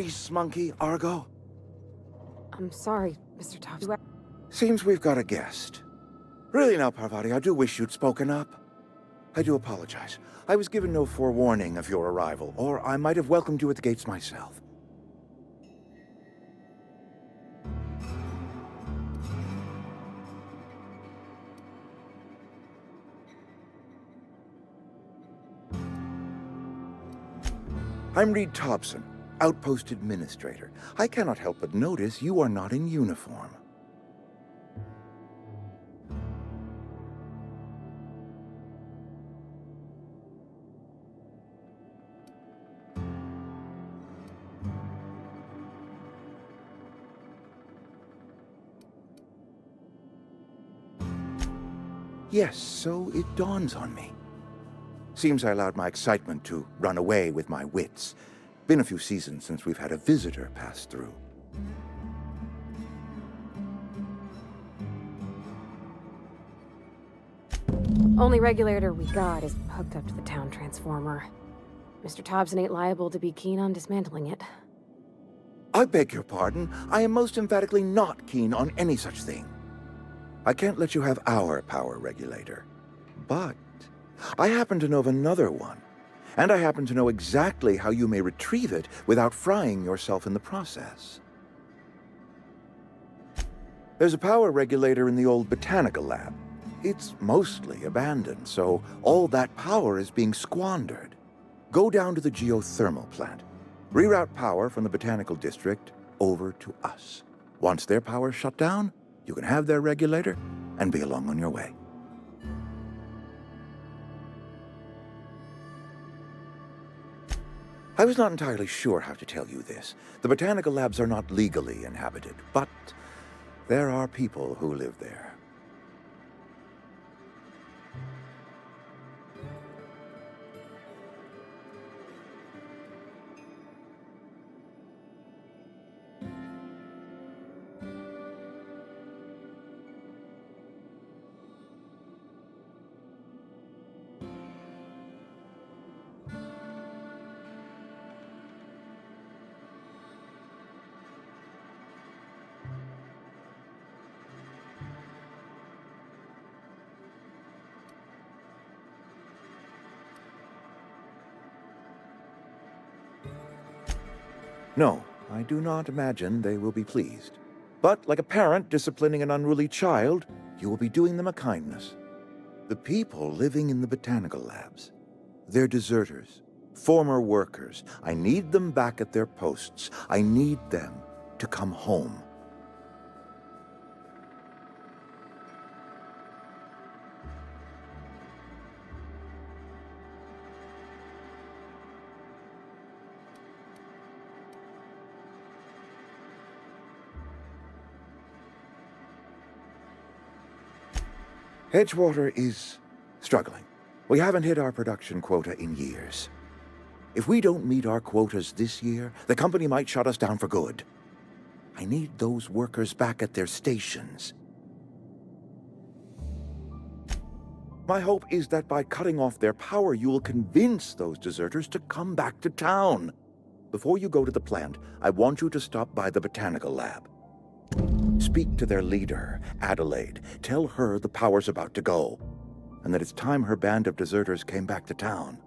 grease monkey, Argo? I'm sorry, Mr. Thompson. Seems we've got a guest. Really now, Parvati, I do wish you'd spoken up. I do apologize. I was given no forewarning of your arrival, or I might have welcomed you at the gates myself. I'm Reed Thompson, Outpost Administrator. I cannot help but notice you are not in uniform. Yes, so it dawns on me. Seems I allowed my excitement to run away with my wits. Been a few seasons since we've had a visitor pass through. Only regulator we got is hooked up to the town transformer. Mr. Thompson ain't liable to be keen on dismantling it. I beg your pardon. I am most emphatically not keen on any such thing. I can't let you have our power regulator. But I happen to know of another one. And I happen to know exactly how you may retrieve it without frying yourself in the process. There's a power regulator in the old botanical lab. It's mostly abandoned, so all that power is being squandered. Go down to the geothermal plant. Reroute power from the botanical district over to us. Once their power's shut down, you can have their regulator and be along on your way. I was not entirely sure how to tell you this. The botanical labs are not legally inhabited, but there are people who live there. No, I do not imagine they will be pleased. But like a parent disciplining an unruly child, you will be doing them a kindness. The people living in the botanical labs, they're deserters, former workers. I need them back at their posts. I need them to come home. Edgewater is struggling. We haven't hit our production quota in years. If we don't meet our quotas this year, the company might shut us down for good. I need those workers back at their stations. My hope is that by cutting off their power, you will convince those deserters to come back to town. Before you go to the plant, I want you to stop by the botanical lab. Speak to their leader, Adelaide. Tell her the power's about to go, and that it's time her band of deserters came back to town.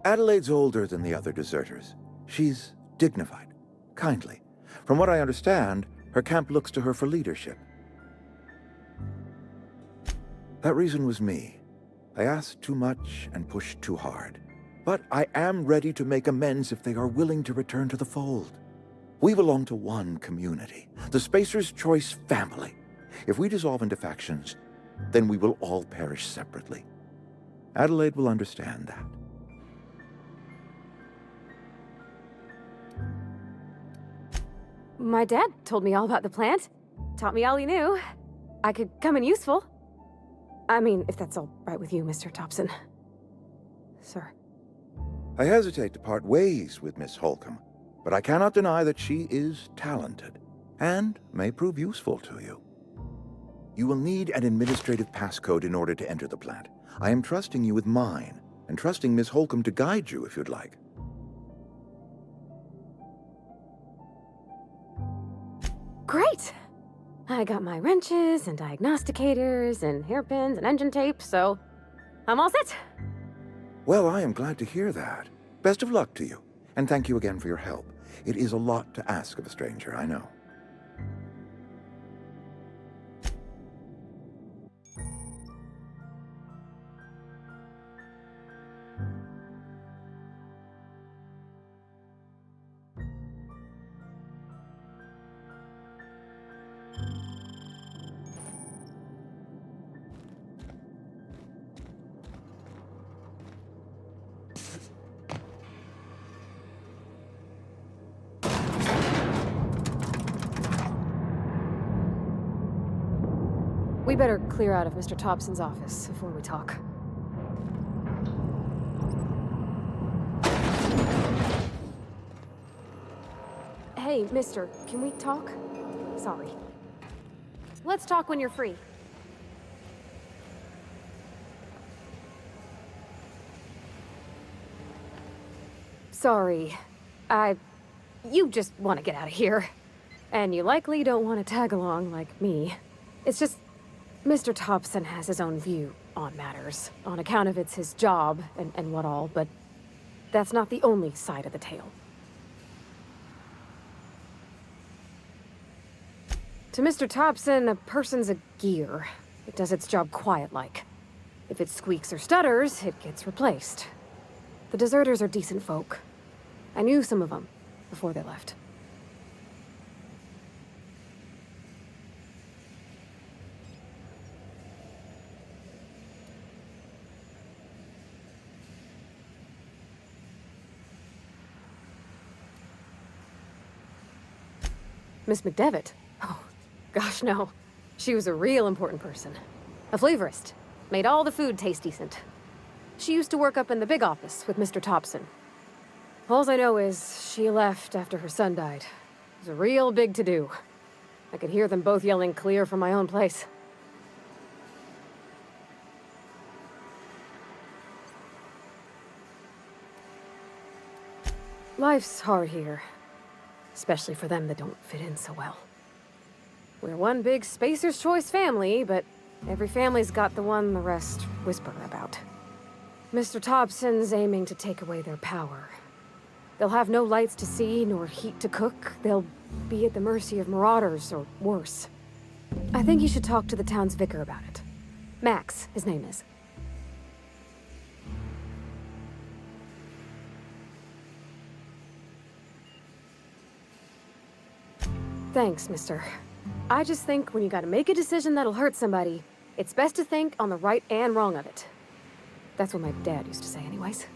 Adelaide's older than the other deserters. She's dignified, kindly. From what I understand, her camp looks to her for leadership. That reason was me. I asked too much and pushed too hard. But I am ready to make amends if they are willing to return to the fold. We belong to one community, the Spacer's Choice family. If we dissolve into factions, then we will all perish separately. Adelaide will understand that. My dad told me all about the plant. Taught me all he knew. I could come in useful. I mean, if that's all right with you, Mr. Thompson. Sir. I hesitate to part ways with Miss Holcomb, but I cannot deny that she is talented and may prove useful to you. You will need an administrative passcode in order to enter the plant. I am trusting you with mine, and trusting Miss Holcomb to guide you if you'd like. Great! I got my wrenches and diagnosticators and hairpins and engine tape, so I'm all set. Well, I am glad to hear that. Best of luck to you, and thank you again for your help. It is a lot to ask of a stranger, I know. We better clear out of Mr. Thompson's office before we talk. Hey, mister, can we talk? Sorry. Let's talk when you're free. Sorry. You just want to get out of here. And you likely don't want to tag along like me. It's just, Mr. Thompson has his own view on matters, on account of it's his job and what all, but that's not the only side of the tale. To Mr. Thompson, a person's a gear. It does its job quiet-like. If it squeaks or stutters, it gets replaced. The deserters are decent folk. I knew some of them before they left. Miss McDevitt? Oh, gosh, no. She was a real important person. A flavorist. Made all the food taste decent. She used to work up in the big office with Mr. Thompson. All I know is she left after her son died. It was a real big to-do. I could hear them both yelling clear from my own place. Life's hard here. Especially for them that don't fit in so well. We're one big Spacer's Choice family, but every family's got the one the rest whisper about. Mr. Thompson's aiming to take away their power. They'll have no lights to see, nor heat to cook. They'll be at the mercy of marauders, or worse. I think you should talk to the town's vicar about it. Max, his name is. Thanks, mister. I just think when you gotta make a decision that'll hurt somebody, it's best to think on the right and wrong of it. That's what my dad used to say anyways.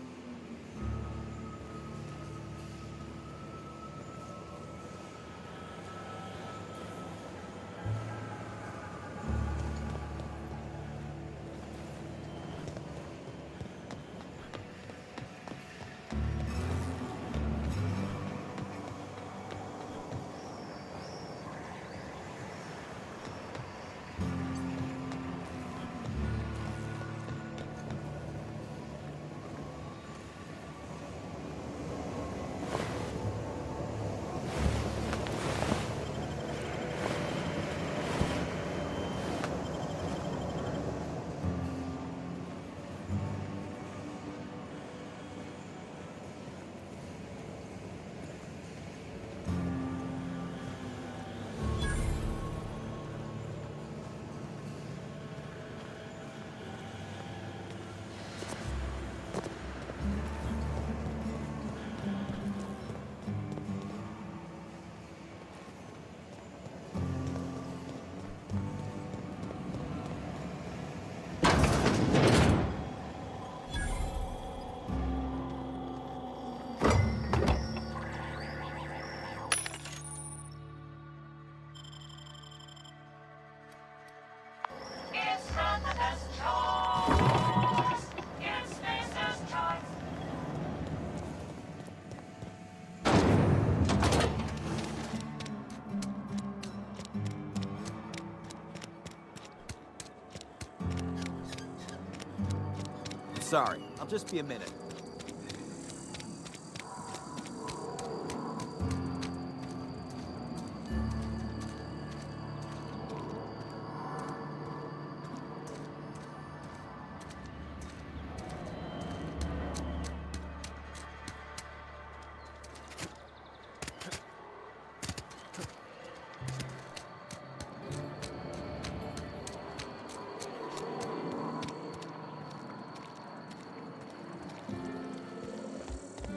Sorry, I'll just be a minute.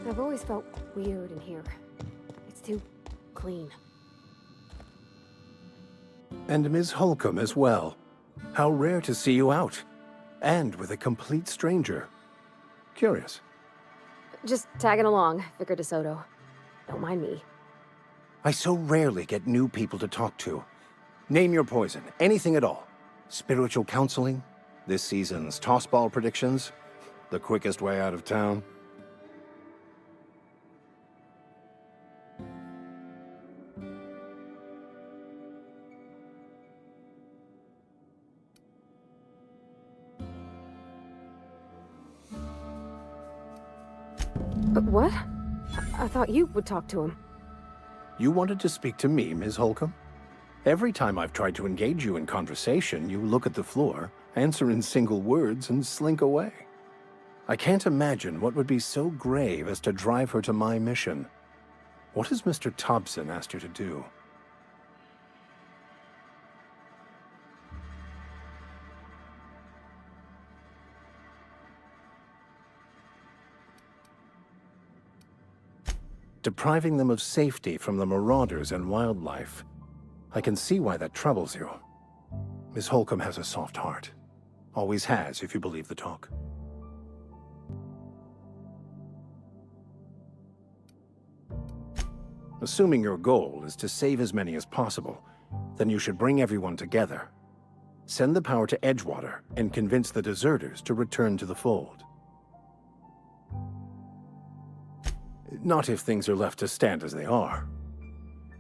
I've always felt weird in here. It's too clean. And Ms. Holcomb as well. How rare to see you out. And with a complete stranger. Curious. Just tagging along, Vicar DeSoto. Don't mind me. I so rarely get new people to talk to. Name your poison, anything at all. Spiritual counseling, this season's tossball predictions, the quickest way out of town. But what? I thought you would talk to him. You wanted to speak to me, Ms. Holcomb? Every time I've tried to engage you in conversation, you look at the floor, answer in single words, and slink away. I can't imagine what would be so grave as to drive her to my mission. What has Mr. Thompson asked you to do? Depriving them of safety from the marauders and wildlife. I can see why that troubles you. Miss Holcomb has a soft heart. Always has, if you believe the talk. Assuming your goal is to save as many as possible, then you should bring everyone together. Send the power to Edgewater and convince the deserters to return to the fold. Not if things are left to stand as they are.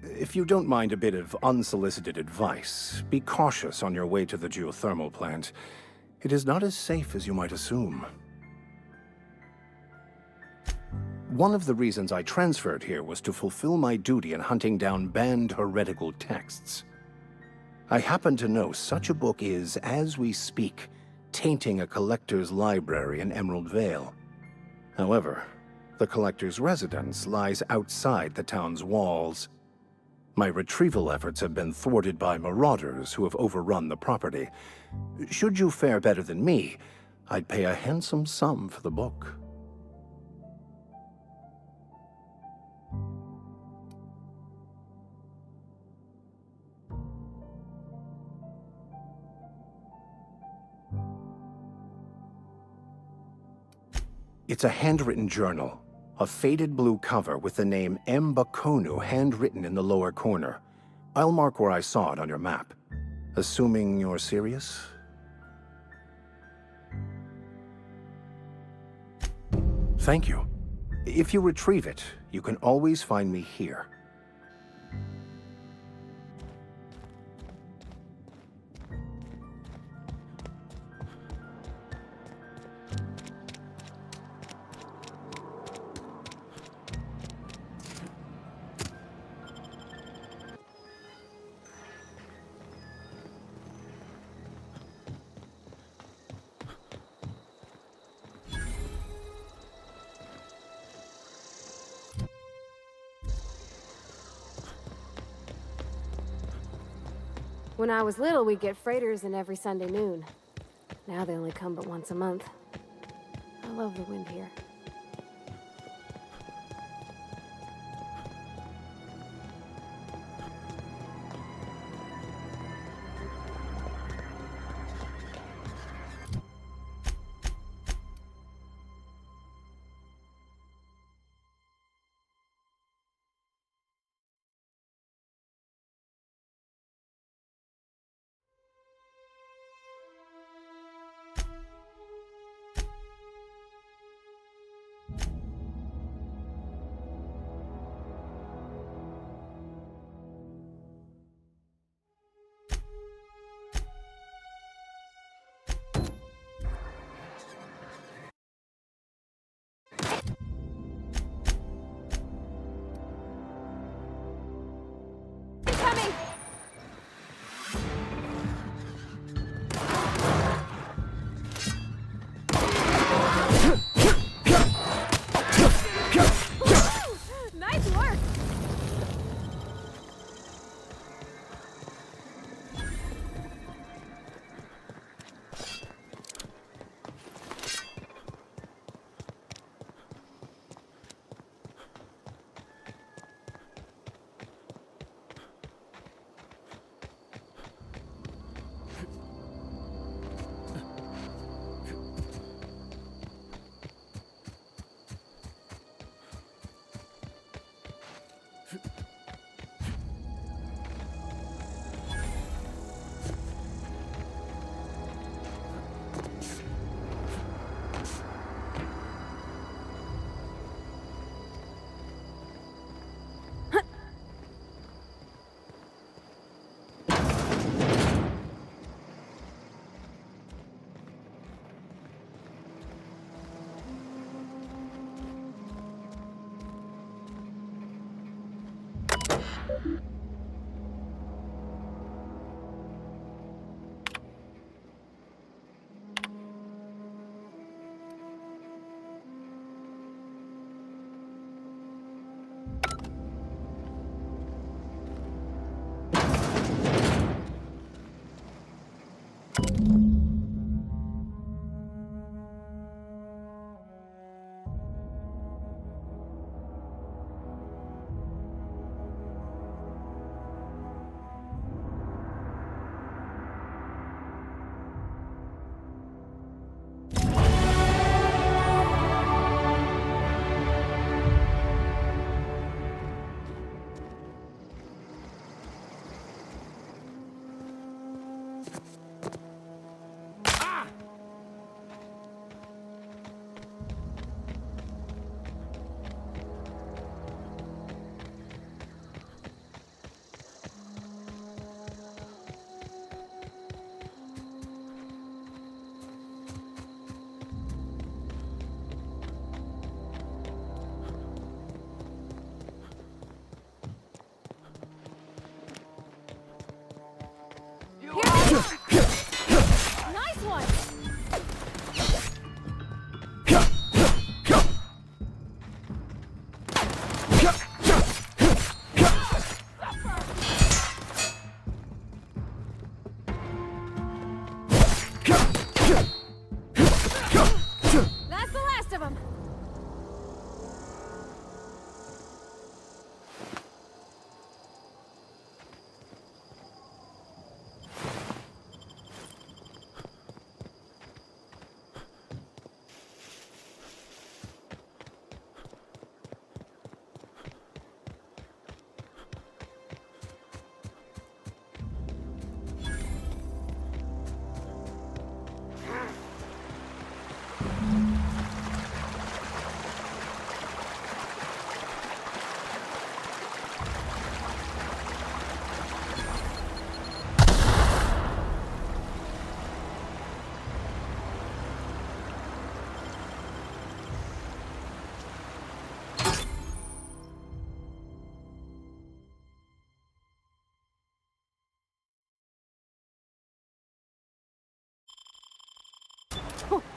If you don't mind a bit of unsolicited advice, be cautious on your way to the geothermal plant. It is not as safe as you might assume. One of the reasons I transferred here was to fulfill my duty in hunting down banned heretical texts. I happen to know such a book is, as we speak, tainting a collector's library in Emerald Vale. However, the collector's residence lies outside the town's walls. My retrieval efforts have been thwarted by marauders who have overrun the property. Should you fare better than me, I'd pay a handsome sum for the book. It's a handwritten journal. A faded blue cover with the name M. Bakonu handwritten in the lower corner. I'll mark where I saw it on your map. Assuming you're serious? Thank you. If you retrieve it, you can always find me here. When I was little, we'd get freighters in every Sunday noon. Now they only come but once a month. I love the wind here. Nice one! That's the last of them.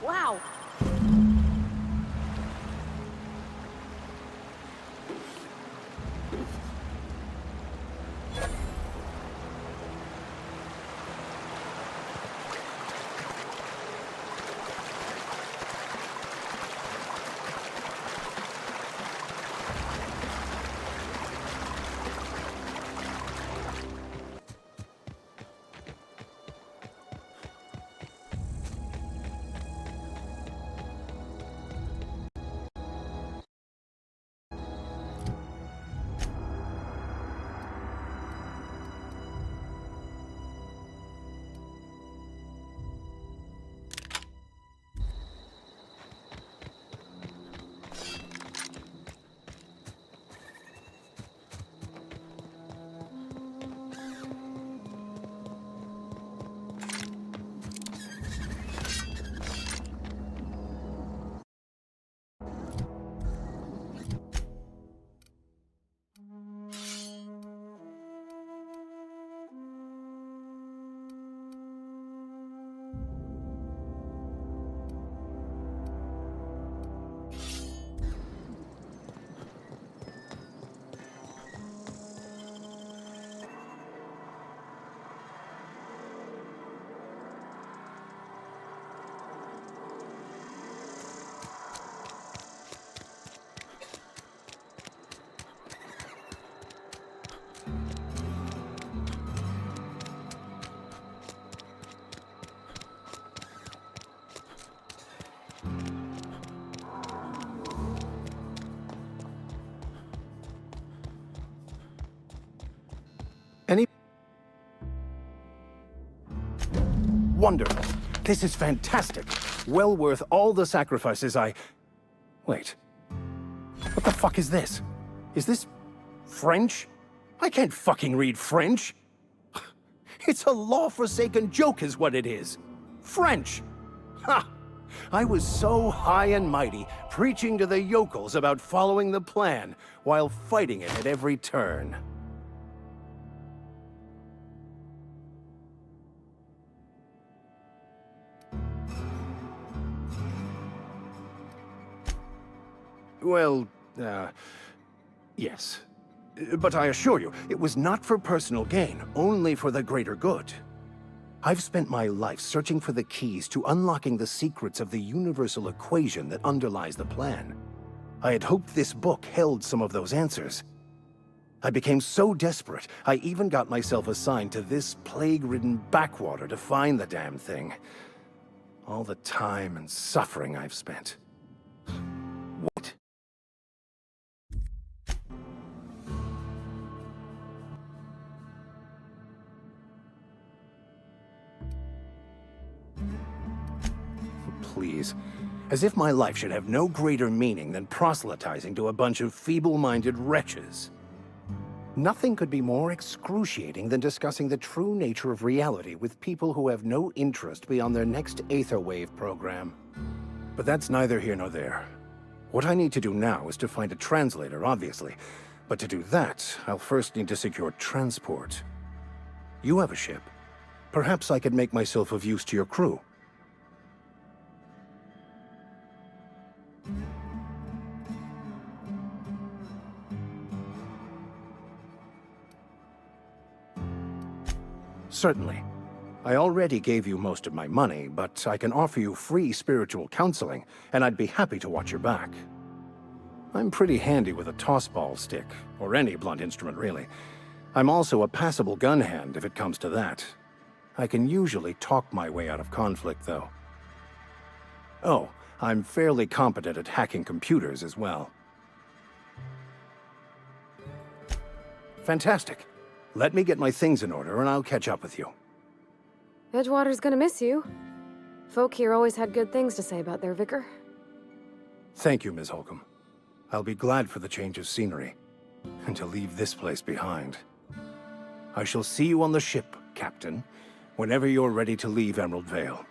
Wow. Any? Wonderful. This is fantastic. Well worth all the sacrifices I... Wait. What the fuck is this? Is this French? I can't fucking read French. It's a law-forsaken joke is what it is. French. Ha! I was so high and mighty, preaching to the yokels about following the plan, while fighting it at every turn. Well, yes. But I assure you, it was not for personal gain, only for the greater good. I've spent my life searching for the keys to unlocking the secrets of the universal equation that underlies the plan. I had hoped this book held some of those answers. I became so desperate, I even got myself assigned to this plague-ridden backwater to find the damn thing. All the time and suffering I've spent. What? Please. As if my life should have no greater meaning than proselytizing to a bunch of feeble-minded wretches. Nothing could be more excruciating than discussing the true nature of reality with people who have no interest beyond their next Aetherwave program. But that's neither here nor there. What I need to do now is to find a translator, obviously. But to do that, I'll first need to secure transport. You have a ship. Perhaps I could make myself of use to your crew. Certainly. I already gave you most of my money, but I can offer you free spiritual counseling, and I'd be happy to watch your back. I'm pretty handy with a tossball stick, or any blunt instrument really. I'm also a passable gun hand if it comes to that. I can usually talk my way out of conflict, though. Oh, I'm fairly competent at hacking computers as well. Fantastic. Let me get my things in order, and I'll catch up with you. Edgewater's gonna miss you. Folk here always had good things to say about their vicar. Thank you, Ms. Holcomb. I'll be glad for the change of scenery, and to leave this place behind. I shall see you on the ship, Captain, whenever you're ready to leave Emerald Vale.